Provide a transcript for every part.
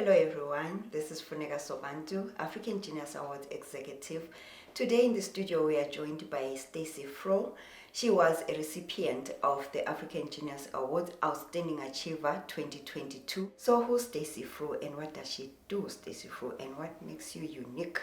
Hello everyone, this is Funeka Sobantu, African Genius Awards Executive. Today in the studio we are joined by Stacey Fru. She was a recipient of the African Genius Awards Outstanding Achiever 2022. So who's Stacey Fru and what does she do, Stacey Fru, and what makes you unique?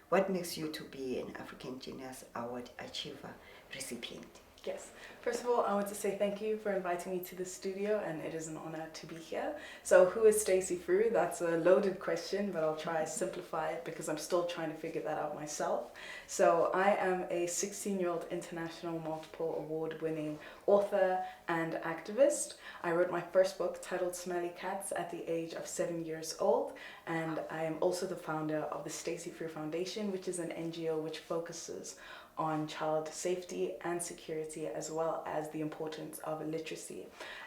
What makes you to be an African Genius Award Achiever recipient? Yes. First of all, I want to say thank you for inviting me to the studio, and it is an honor to be here. So who is Stacey Fru? That's a loaded question, but I'll try to simplify it because I'm still trying to figure that out myself. So I am a 16-year-old international multiple award-winning author and activist. I wrote my first book titled Smelly Cats at the age of 7 years old, and I am also the founder of the Stacey Fru Foundation, which is an NGO which focuses on child safety and security, as well as the importance of literacy.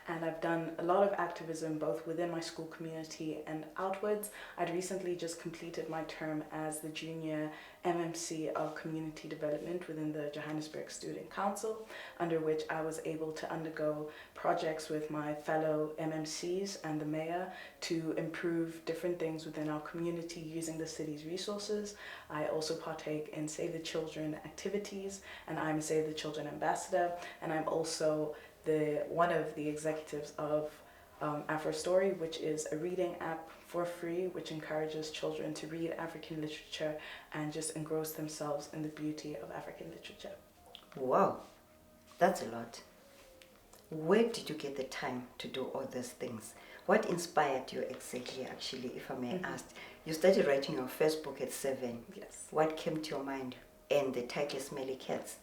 And I've done a lot of activism both within my school community and outwards. I'd recently just completed my term as the junior MMC of community development within the Johannesburg Student Council, under which I was able to undergo projects with my fellow MMCs and the mayor to improve different things within our community using the city's resources. I also partake in Save the Children activities, and I'm a Save the Children ambassador, and I'm also one of the executives of Afro Story, which is a reading app for free, which encourages children to read African literature and just engross themselves in the beauty of African literature. Wow, that's a lot. Where did you get the time to do all these things? What inspired you exactly, actually, if I may ask? You started writing your first book at 7. Yes. What came to your mind? And the title Smelly Cats.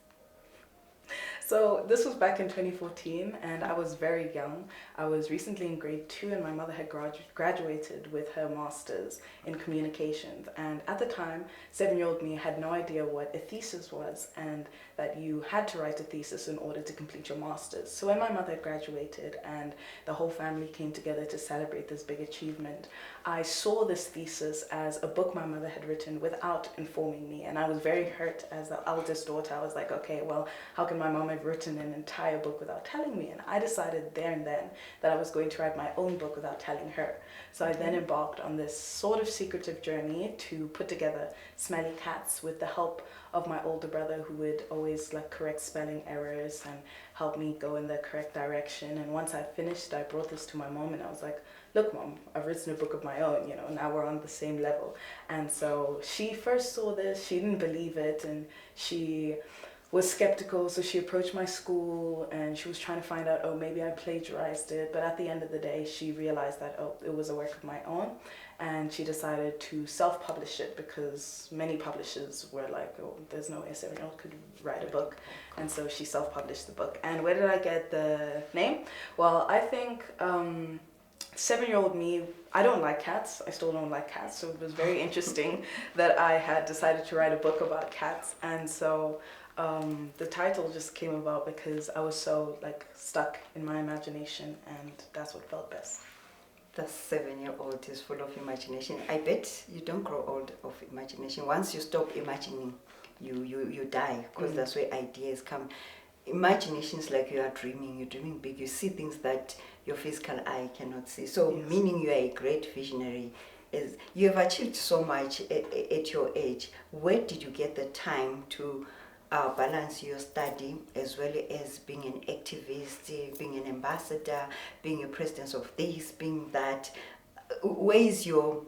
So this was back in 2014, and I was very young. I was recently in grade 2, and my mother had graduated with her master's in communications. And at the time, 7-year-old me had no idea what a thesis was, and that you had to write a thesis in order to complete your master's. So when my mother had graduated and the whole family came together to celebrate this big achievement, I saw this thesis as a book my mother had written without informing me. And I was very hurt as the eldest daughter. I was like, okay, well, how can my mom have written an entire book without telling me? And I decided there and then that I was going to write my own book without telling her. So I then embarked on this sort of secretive journey to put together Smelly Cats with the help of my older brother, who would always correct spelling errors and help me go in the correct direction. And once I finished, I brought this to my mom and I was like, look, Mom, I've written a book of my own, now we're on the same level. And so she first saw this, she didn't believe it, and she was skeptical, so she approached my school and she was trying to find out, maybe I plagiarized it. But at the end of the day, she realized that, it was a work of my own. And she decided to self-publish it because many publishers were like, there's no way a 7-year-old could write a book. And so she self-published the book. And where did I get the name? Well, I think 7-year-old me, I don't like cats. I still don't like cats. So it was very interesting that I had decided to write a book about cats. And so the title just came about because I was so stuck in my imagination, and that's what felt best. The 7-year-old is full of imagination. I bet you don't grow old of imagination. Once you stop imagining, you die, because that's where ideas come. Imagination is like you are dreaming. You're dreaming big. You see things that your physical eye cannot see. So yes. Meaning you are a great visionary. You have achieved so much at your age. Where did you get the time to balance your study as well as being an activist, being an ambassador, being a president of this, being that? Where is your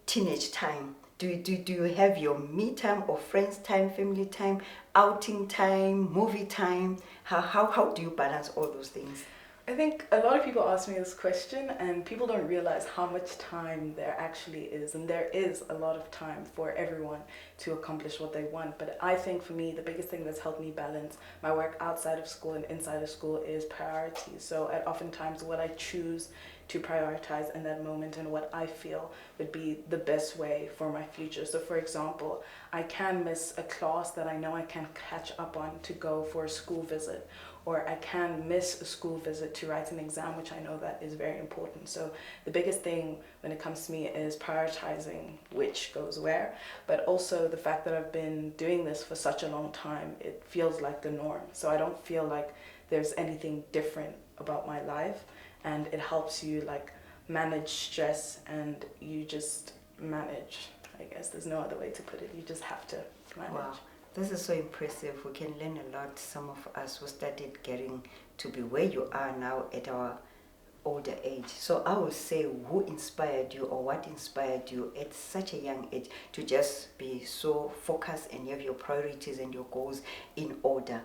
teenage time? Do you have your me time or friends time, family time, outing time, movie time? How do you balance all those things? I think a lot of people ask me this question, and people don't realize how much time there actually is. And there is a lot of time for everyone to accomplish what they want. But I think for me, the biggest thing that's helped me balance my work outside of school and inside of school is priorities. So oftentimes what I choose to prioritize in that moment and what I feel would be the best way for my future. So for example, I can miss a class that I know I can catch up on to go for a school visit, or I can miss a school visit to write an exam, which I know that is very important. So the biggest thing when it comes to me is prioritizing which goes where, but also the fact that I've been doing this for such a long time, it feels like the norm. So I don't feel like there's anything different about my life, and it helps you manage stress, and you just manage. I guess there's no other way to put it. You just have to manage. Wow, this is so impressive. We can learn a lot. Some of us who started getting to be where you are now at our older age. So I would say, who inspired you, or what inspired you at such a young age to just be so focused and have your priorities and your goals in order?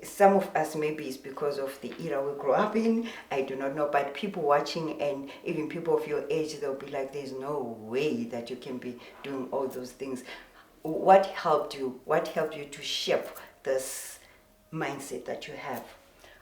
Some of us, maybe it's because of the era we grew up in, I do not know, but people watching and even people of your age, they'll be like, there's no way that you can be doing all those things. What helped you? What helped you to shape this mindset that you have?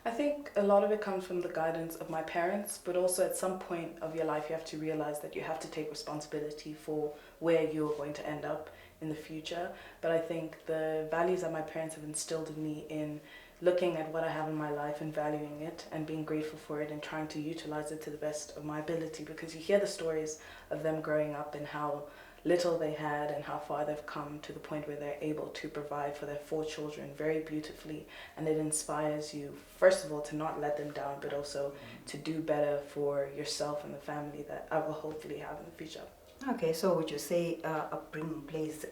I think a lot of it comes from the guidance of my parents, but also at some point of your life, you have to realize that you have to take responsibility for where you're going to end up in the future. But I think the values that my parents have instilled in me, in looking at what I have in my life and valuing it and being grateful for it and trying to utilize it to the best of my ability, because you hear the stories of them growing up and how little they had and how far they've come to the point where they're able to provide for their 4 children very beautifully. And it inspires you, first of all, to not let them down, but also to do better for yourself and the family that I will hopefully have in the future. Okay, so would you say upbringing plays,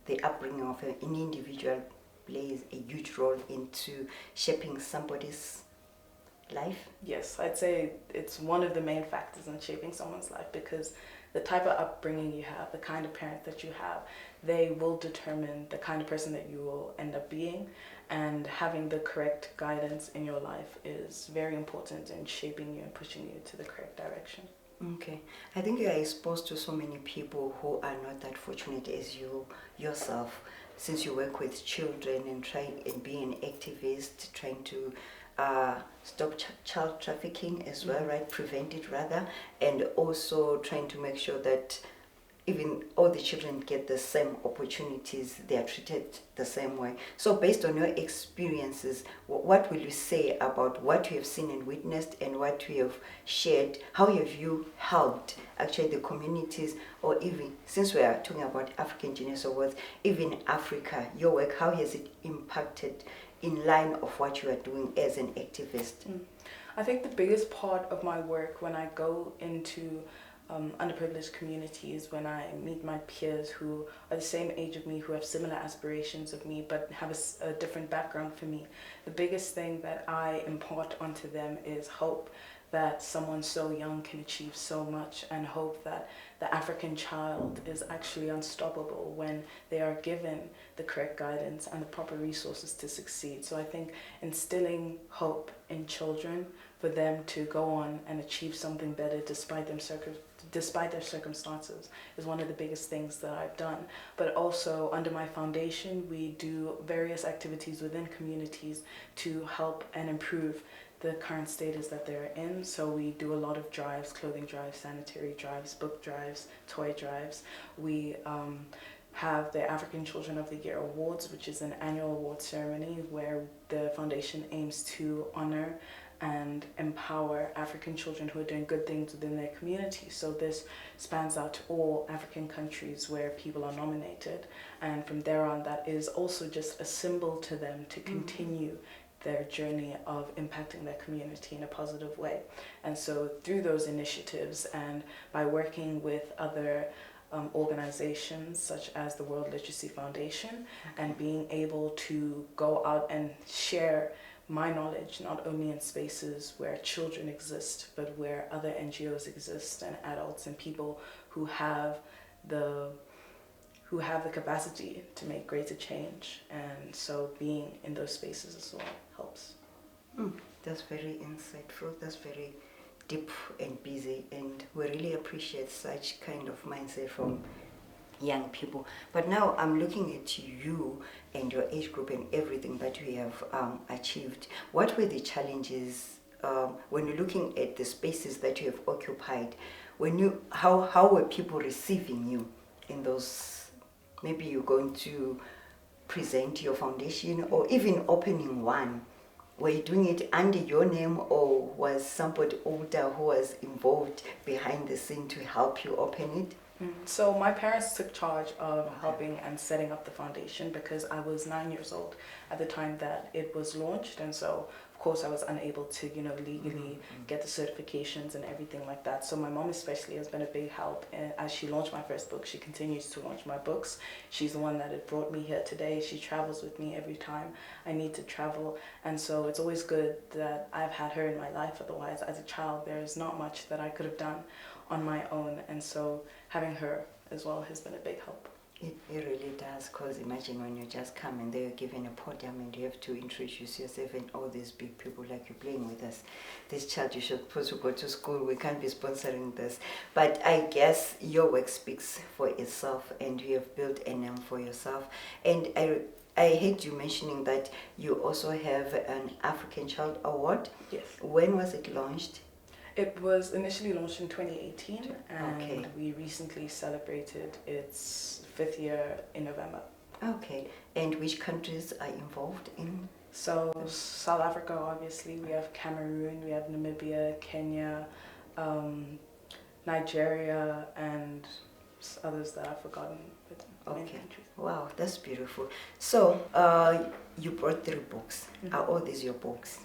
the upbringing of an individual plays a huge role into shaping somebody's life? Yes, I'd say it's one of the main factors in shaping someone's life, because the type of upbringing you have, the kind of parent that you have, they will determine the kind of person that you will end up being. And having the correct guidance in your life is very important in shaping you and pushing you to the correct direction. Okay, I think you are exposed to so many people who are not that fortunate as you yourself, since you work with children and trying and being an activist, trying to stop child trafficking as well, right? Prevent it rather, and also trying to make sure that even all the children get the same opportunities, they are treated the same way. So based on your experiences, what will you say about what you have seen and witnessed and what you have shared? How have you helped actually the communities, or even, since we are talking about African Genius Awards, even Africa, your work, how has it impacted in line of what you are doing as an activist? I think the biggest part of my work when I go into underprivileged communities, when I meet my peers who are the same age of me, who have similar aspirations of me, but have a different background for me, the biggest thing that I impart onto them is hope that someone so young can achieve so much, and hope that the African child is actually unstoppable when they are given the correct guidance and the proper resources to succeed. So I think instilling hope in children for them to go on and achieve something better despite their circumstances is one of the biggest things that I've done. But also under my foundation, we do various activities within communities to help and improve the current status that they're in. So we do a lot of drives, clothing drives, sanitary drives, book drives, toy drives. We have the African Children of the Year Awards, which is an annual award ceremony where the foundation aims to honor and empower African children who are doing good things within their community. So this spans out to all African countries where people are nominated, and from there on, that is also just a symbol to them to continue their journey of impacting their community in a positive way. And so through those initiatives and by working with other organizations such as the World Literacy Foundation, and being able to go out and share my knowledge, not only in spaces where children exist, but where other NGOs exist, and adults and people who have the capacity to make greater change. And so being in those spaces as well helps. That's very insightful. That's very deep and busy, and we really appreciate such kind of mindset from young people. But now I'm looking at you and your age group and everything that we have achieved. What were the challenges when you're looking at the spaces that you have occupied? How were people receiving you in those? Maybe you're going to present your foundation or even opening one. Were you doing it under your name, or was somebody older who was involved behind the scene to help you open it? So my parents took charge of helping and setting up the foundation because I was 9 years old at the time that it was launched, and so of course I was unable to, legally get the certifications and everything like that. So my mom especially has been a big help, and as she launched my first book, she continues to launch my books. She's the one that had brought me here today. She travels with me every time I need to travel, and so it's always good that I've had her in my life. Otherwise, as a child, there's not much that I could have done on my own, and so having her as well has been a big help. It really does, because imagine when you just come and they're given a podium and you have to introduce yourself and all these big people like you're playing with us. This child, you should supposed to go to school, we can't be sponsoring this. But I guess your work speaks for itself and you have built a name for yourself. And I heard you mentioning that you also have an African Child Award. Yes. When was it launched? It was initially launched in 2018, and we recently celebrated its 5th year in November. Okay, and which countries are involved in? So South Africa, obviously, we have Cameroon, we have Namibia, Kenya, Nigeria, and others that I've forgotten. Okay, wow, that's beautiful. So you brought 3 books. Are all these your books?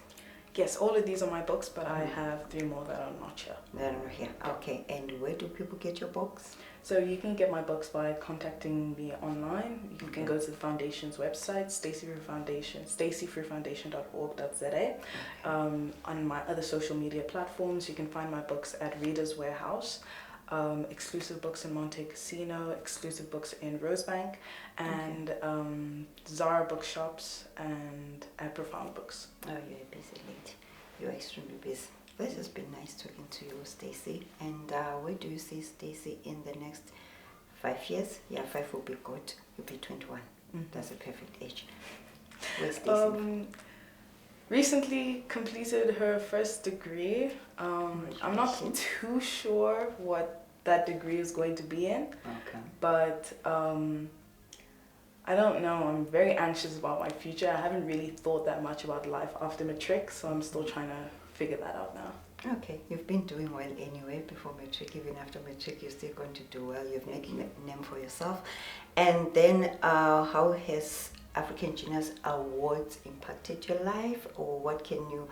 Yes, all of these are my books, but I have 3 more that are not here. That are not here. Okay, and where do people get your books? So you can get my books by contacting me online. You can go to the foundation's website, Stacey Fru Foundation, staceyfrufoundation.org.za. On my other social media platforms, you can find my books at Reader's Warehouse, exclusive books in Monte Cassino, exclusive books in Rosebank, and Zara bookshops and at Profound Books. Oh, you're a busy lady. You're extremely busy. This has been nice talking to you, Stacey. And where do you see Stacey in the next 5 years? Yeah, 5 will be good. You'll be 21. That's a perfect age. Where's Stacey? Recently completed her first degree. I'm not too sure what that degree is going to be in, but I don't know. I'm very anxious about my future. I haven't really thought that much about life after matric, so I'm still trying to figure that out now. Okay, you've been doing well anyway before matric. Even after matric, you're still going to do well. You've made a name for yourself. And then how has African Genius Awards impacted your life, or what can you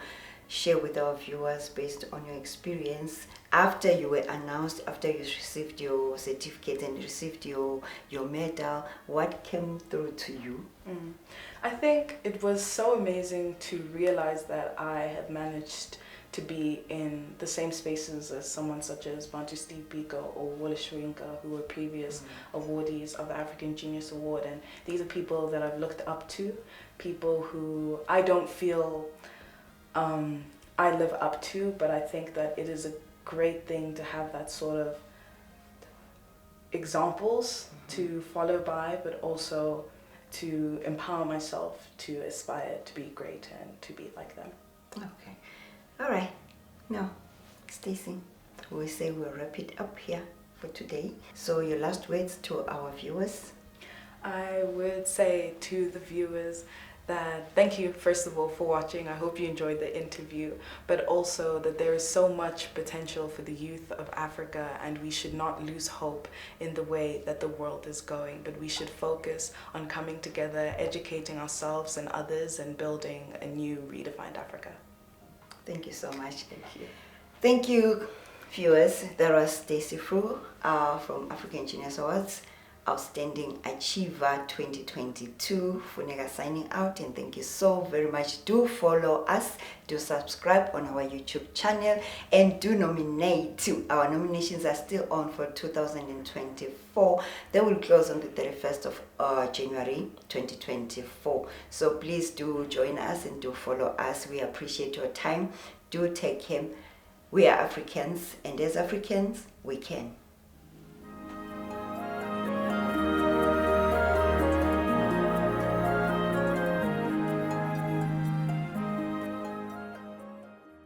share with our viewers based on your experience after you were announced, after you received your certificate and received your medal? What came through to you? I think it was so amazing to realize that I had managed to be in the same spaces as someone such as Bantu Steve Biko or Wole Soyinka, who were previous awardees of the African Genius Award. And these are people that I've looked up to, people who I don't feel I live up to, but I think that it is a great thing to have that sort of examples to follow by, but also to empower myself to aspire to be great and to be like them. Okay. All right. Now, Stacey, we say we'll wrap it up here for today. So your last words to our viewers? I would say to the viewers that thank you, first of all, for watching. I hope you enjoyed the interview, but also that there is so much potential for the youth of Africa, and we should not lose hope in the way that the world is going, but we should focus on coming together, educating ourselves and others, and building a new redefined Africa. Thank you so much. Thank you. Thank you, viewers. That was Stacey Fru from African Genius Awards. Outstanding Achiever 2022. Funeka signing out, and thank you so very much. Do follow us, do subscribe on our YouTube channel, and do nominate. Our nominations are still on for 2024. They will close on the 31st of January 2024. So please do join us and do follow us. We appreciate your time. Do take care. We are Africans, and as Africans, we can.